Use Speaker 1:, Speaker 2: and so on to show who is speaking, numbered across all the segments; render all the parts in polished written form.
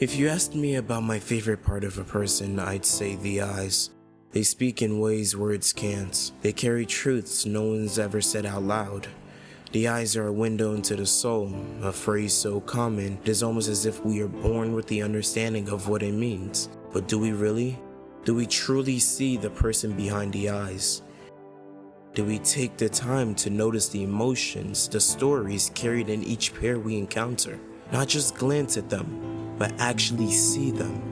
Speaker 1: If you asked me about my favorite part of a person, I'd say the eyes. They speak in ways words can't. They carry truths no one's ever said out loud. The eyes are a window into the soul, a phrase so common, it is almost as if we are born with the understanding of what it means. But do we really? Do we truly see the person behind the eyes? Do we take the time to notice the emotions, the stories carried in each pair we encounter? Not just glance at them, but actually see them.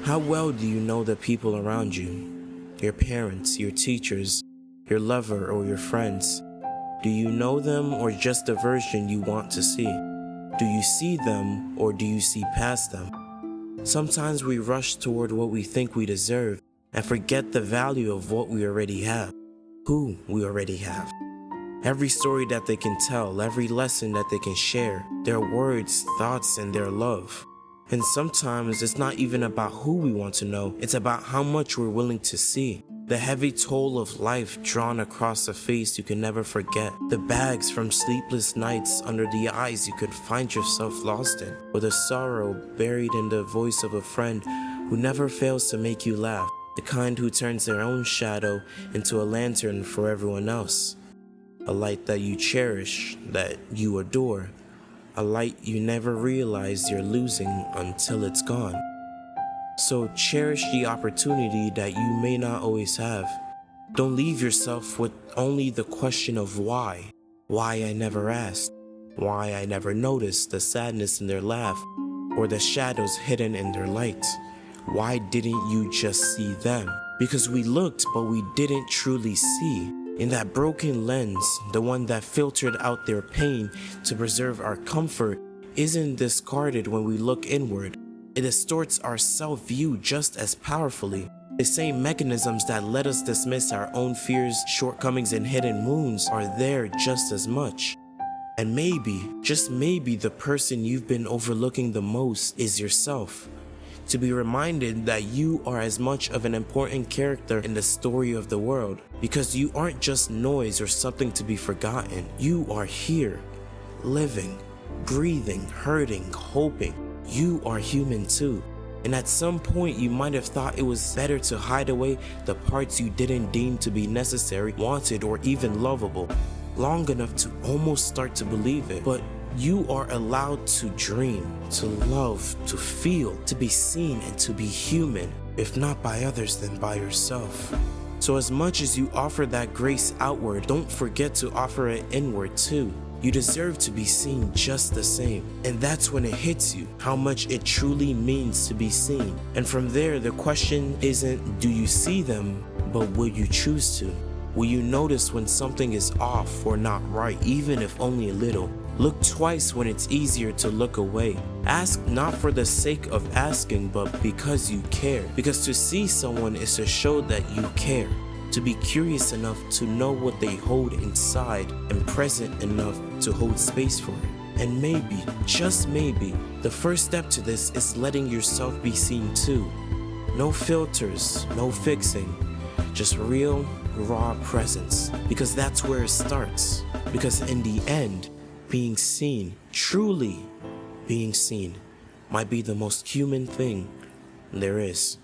Speaker 1: How well do you know the people around you? Your parents, your teachers, your lover, or your friends? Do you know them or just the version you want to see? Do you see them or do you see past them? Sometimes we rush toward what we think we deserve and forget the value of what we already have, who we already have. Every story that they can tell, every lesson that they can share, their words, thoughts, and their love. And sometimes it's not even about who we want to know, it's about how much we're willing to see. The heavy toll of life drawn across a face you can never forget. The bags from sleepless nights under the eyes you could find yourself lost in. Or the sorrow buried in the voice of a friend who never fails to make you laugh. The kind who turns their own shadow into a lantern for everyone else. A light that you cherish, that you adore. A light you never realize you're losing until it's gone. So cherish the opportunity that you may not always have. Don't leave yourself with only the question of why. Why I never asked. Why I never noticed the sadness in their laugh or the shadows hidden in their light. Why didn't you just see them? Because we looked, but we didn't truly see. In that broken lens, the one that filtered out their pain to preserve our comfort isn't discarded when we look inward. It distorts our self-view just as powerfully. The same mechanisms that let us dismiss our own fears, shortcomings, and hidden wounds are there just as much. And maybe, just maybe, the person you've been overlooking the most is yourself. To be reminded that you are as much of an important character in the story of the world, because you aren't just noise or something to be forgotten. You are here, living, breathing, hurting, hoping. You are human too. And at some point you might have thought it was better to hide away the parts you didn't deem to be necessary, wanted, or even lovable, long enough to almost start to believe it. But you are allowed to dream, to love, to feel, to be seen, and to be human, if not by others, then by yourself. So as much as you offer that grace outward, don't forget to offer it inward too. You deserve to be seen just the same. And that's when it hits you, how much it truly means to be seen. And from there, the question isn't, do you see them, but will you choose to? Will you notice when something is off or not right, even if only a little? Look twice when it's easier to look away. Ask not for the sake of asking, but because you care. Because to see someone is to show that you care. To be curious enough to know what they hold inside and present enough to hold space for it. And maybe, just maybe, the first step to this is letting yourself be seen too. No filters, no fixing, just real, raw presence. Because that's where it starts. Because in the end, being seen, truly being seen, might be the most human thing there is.